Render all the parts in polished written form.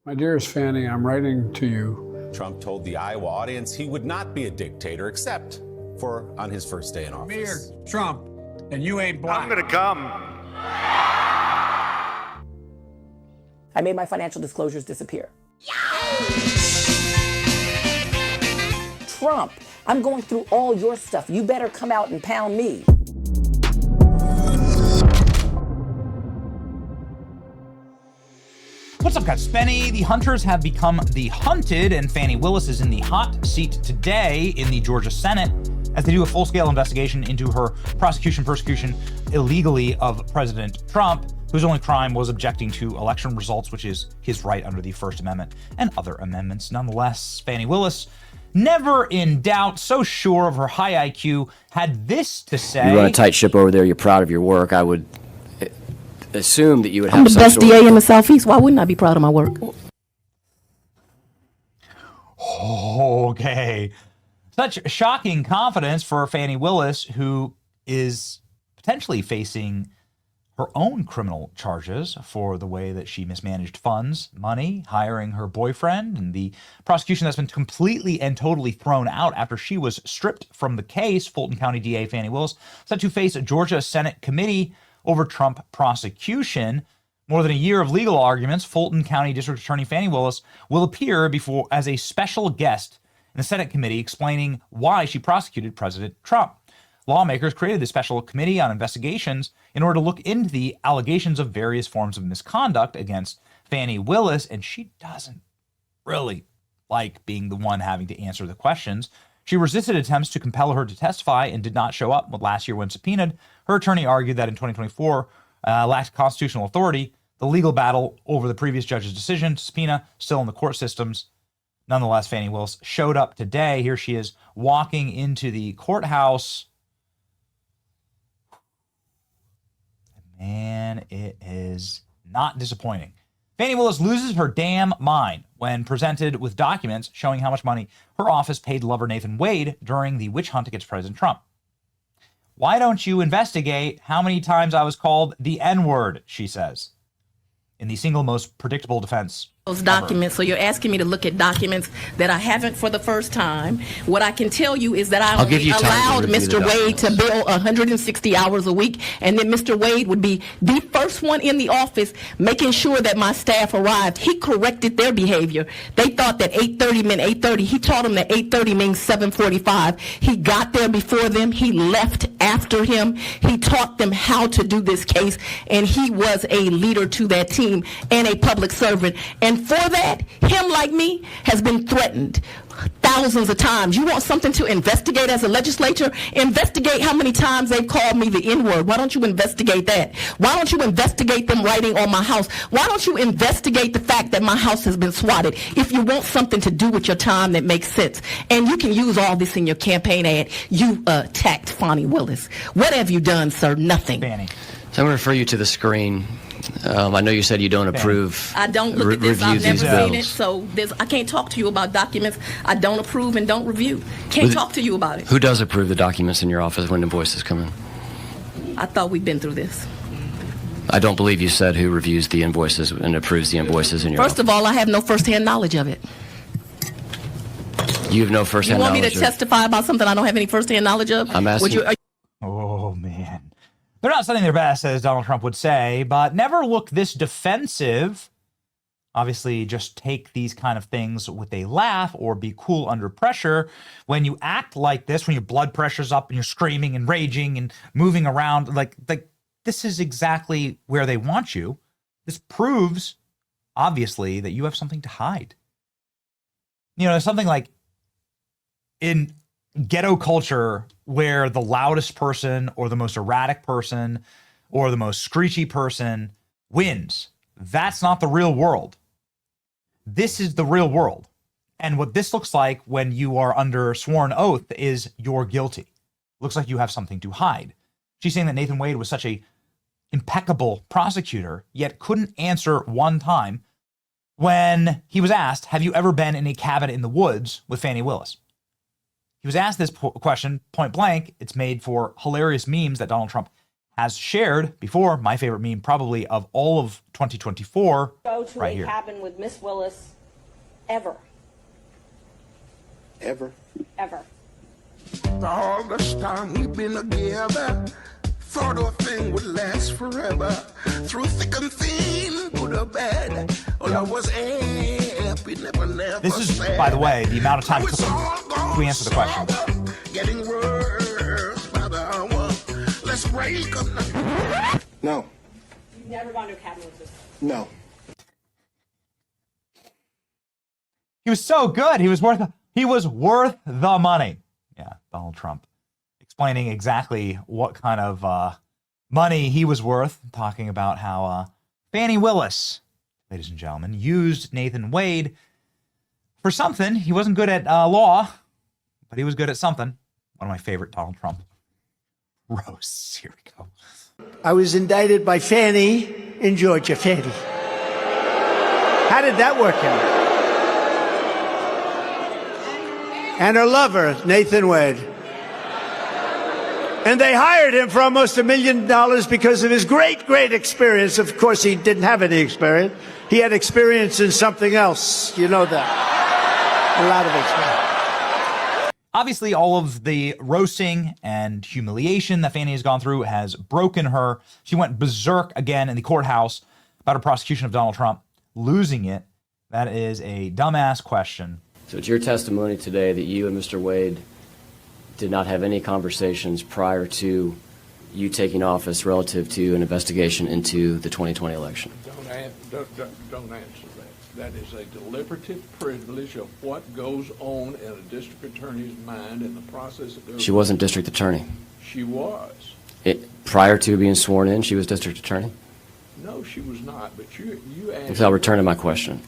My dearest Fani, I'm writing to you. Trump told the Iowa audience he would not be a dictator except for on his first day in office. Mayor Trump, and you ain't black. I'm gonna come. I made my financial disclosures disappear. Trump, I'm going through all your stuff. You better come out and pound me. What's up, guys? Fani. The hunters have become the hunted, and Fani Willis is in the hot seat today in the Georgia Senate as they do a full-scale investigation into her persecution illegally of President Trump, whose only crime was objecting to election results, which is his right under the First Amendment and other amendments. Nonetheless, Fani Willis, never in doubt, so sure of her high IQ, had this to say. You run a tight ship over there. You're proud of your work. I would assume that you would have I'm the some best sort DA of... in the Southeast. Why wouldn't I be proud of my work? Okay. Such shocking confidence for Fani Willis, who is potentially facing her own criminal charges for the way that she mismanaged funds, money, hiring her boyfriend, and the prosecution that's been completely and totally thrown out after she was stripped from the case. Fulton County DA Fani Willis set to face a Georgia Senate committee over Trump prosecution. More than a year of legal arguments, Fulton County District Attorney Fani Willis will appear before as a special guest in the Senate committee explaining why she prosecuted President Trump. Lawmakers created the special committee on investigations in order to look into the allegations of various forms of misconduct against Fani Willis, and she doesn't really like being the one having to answer the questions. She resisted attempts to compel her to testify and did not show up last year when subpoenaed. Her attorney argued that in 2024 lacked constitutional authority. The legal battle over the previous judge's decision to subpoena still in the court systems. Nonetheless, Fani Willis showed up today. Here she is walking into the courthouse. Man, it is not disappointing. Fani Willis loses her damn mind when presented with documents showing how much money her office paid lover Nathan Wade during the witch hunt against President Trump. Why don't you investigate how many times I was called the N-word, she says, in the single most predictable defense. Those documents, so you're asking me to look at documents that I haven't for the first time. What I can tell you is that I only allowed Mr. Wade to bill 160 hours a week, and then Mr. Wade would be the first one in the office making sure that my staff arrived. He corrected their behavior. They thought that 8:30 meant 8:30. He taught them that 8:30 means 7:45. He got there before them. He left after him. He taught them how to do this case, and he was a leader to that team and a public servant. And for that, him, like me, has been threatened thousands of times. You want something to investigate as a legislature? Investigate how many times they've called me the N-word. Why don't you investigate that? Why don't you investigate them writing on my house? Why don't you investigate the fact that my house has been swatted? If you want something to do with your time that makes sense, and you can use all this in your campaign ad, you attacked Fani Willis. What have you done, sir? Nothing. Fani. So I'm going to refer you to the screen. I know you said you don't approve. I don't look at this. I've never seen it, so I can't talk to you about documents I don't approve and don't review. Can't talk to you about it. Who does approve the documents in your office when invoices come in? I thought we'd been through this. I don't believe you said who reviews the invoices and approves the invoices in your office. First of all, I have no firsthand knowledge of it. You have no firsthand knowledge. You want me to testify about something I don't have any firsthand knowledge of? I'm asking. Oh, man. They're not studying their best, as Donald Trump would say, but never look this defensive. Obviously, just take these kind of things with a laugh or be cool under pressure. When you act like this, when your blood pressure's up and you're screaming and raging and moving around, like this is exactly where they want you. This proves, obviously, that you have something to hide. You know, something like in ghetto culture where the loudest person or the most erratic person or the most screechy person wins. That's not the real world. This is the real world. And what this looks like when you are under sworn oath is you're guilty. Looks like you have something to hide. She's saying that Nathan Wade was such a impeccable prosecutor, yet couldn't answer one time when he was asked, have you ever been in a cabin in the woods with Fani Willis? He was asked this question point blank. It's made for hilarious memes that Donald Trump has shared before, my favorite meme probably of all of 2024, Go to right a here. cabin with Miss Willis ever. Ever? Ever. All this time we've been together, thought a thing would last forever. Through thick and thin, good or bad, all I was happy, never. This is, by the way, the amount of time it took him to answer the question. Getting worse by the hour. Let's break up now. No. You've never gone to a cabin with this. No. He was so good. He was worth the money. Yeah, Donald Trump explaining exactly what kind of money he was worth, talking about how Fani Willis, ladies and gentlemen, used Nathan Wade for something. He wasn't good at law, but he was good at something. One of my favorite Donald Trump roasts. Here we go. I was indicted by Fani in Georgia. Fani. How did that work out? And her lover, Nathan Wade. And they hired him for almost $1 million because of his great experience. Of course, he didn't have any experience. He had experience in something else. You know that. A lot of experience. Obviously, all of the roasting and humiliation that Fani has gone through has broken her. She went berserk again in the courthouse about her prosecution of Donald Trump, losing it. That is a dumbass question. So it's your testimony today that you and Mr. Wade did not have any conversations prior to you taking office relative to an investigation into the 2020 election. Don't answer that. That is a deliberative privilege of what goes on in a district attorney's mind in the process of their... She wasn't district attorney. She was. Prior to being sworn in, she was district attorney? No, she was not, but you asked... So I'll return to my question.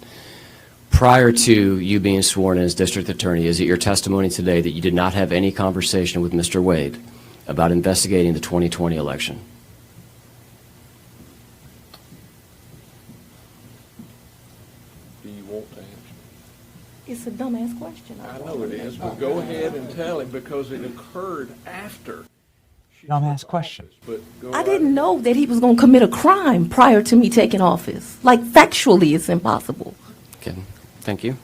Prior to you being sworn in as district attorney, is it your testimony today that you did not have any conversation with Mr. Wade about investigating the 2020 election? Do you want to answer? It's a dumbass question. I know it is, but go ahead and tell him because it occurred after. Dumbass question. I didn't know that he was going to commit a crime prior to me taking office. Like, factually, it's impossible. Okay, thank you.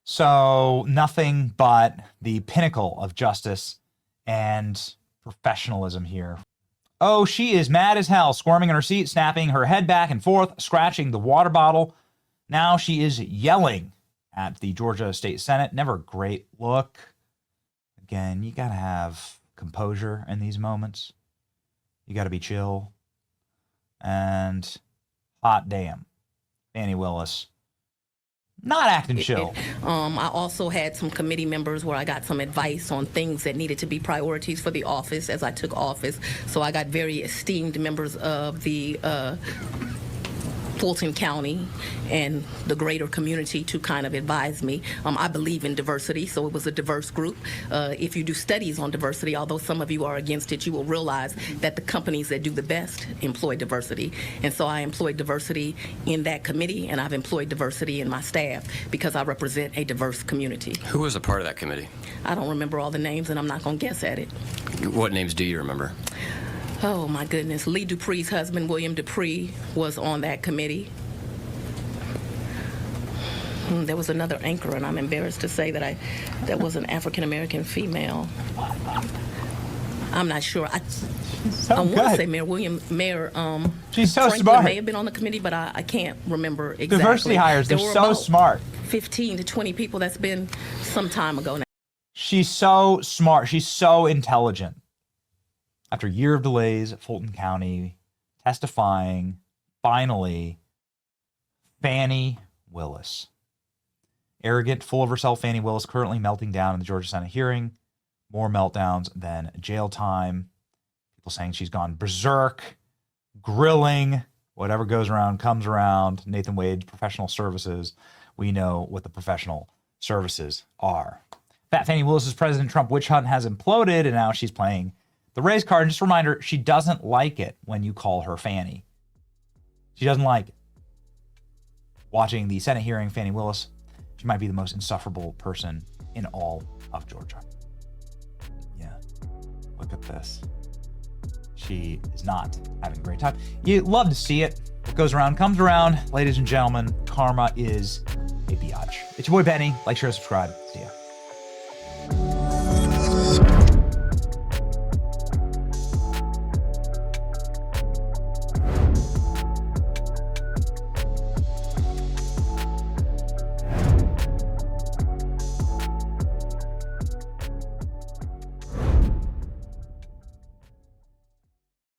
So nothing but the pinnacle of justice and professionalism here. Oh, she is mad as hell, squirming in her seat, snapping her head back and forth, scratching the water bottle. Now she is yelling at the Georgia State Senate. Never a great look. Again, you got to have composure in these moments. You got to be chill. And hot damn, Fani Willis, not acting chill. I also had some committee members where I got some advice on things that needed to be priorities for the office as I took office. So I got very esteemed members of the Fulton County and the greater community to kind of advise me. I believe in diversity, so it was a diverse group. If you do studies on diversity, although some of you are against it, you will realize that the companies that do the best employ diversity. And so I employed diversity in that committee, and I've employed diversity in my staff because I represent a diverse community. Who was a part of that committee? I don't remember all the names, and I'm not going to guess at it. What names do you remember? Oh, my goodness. Lee Dupree's husband, William Dupree, was on that committee. There was another anchor, and I'm embarrassed to say that was an African-American female. I'm not sure. I want to say Mayor She's so Franklin smart. may have been on the committee, but I can't remember exactly. Diversity hires, they're so smart. 15 to 20 people. That's been some time ago now. She's so smart. She's so intelligent. After a year of delays at Fulton County, testifying, finally, Fani Willis. Arrogant, full of herself, Fani Willis currently melting down in the Georgia Senate hearing. More meltdowns than jail time. People saying she's gone berserk, grilling. Whatever goes around comes around. Nathan Wade, professional services. We know what the professional services are. Fat Fani Willis's President Trump witch hunt has imploded, and now she's playing the race card. And just a reminder, she doesn't like it when you call her Fanny. She doesn't like it. Watching the Senate hearing, Fani Willis, she might be the most insufferable person in all of Georgia. Yeah, look at this. she is not having a great time. You love to see it. What goes around comes around. Ladies and gentlemen, karma is a biatch. It's your boy Benny. Like, share, subscribe. See ya.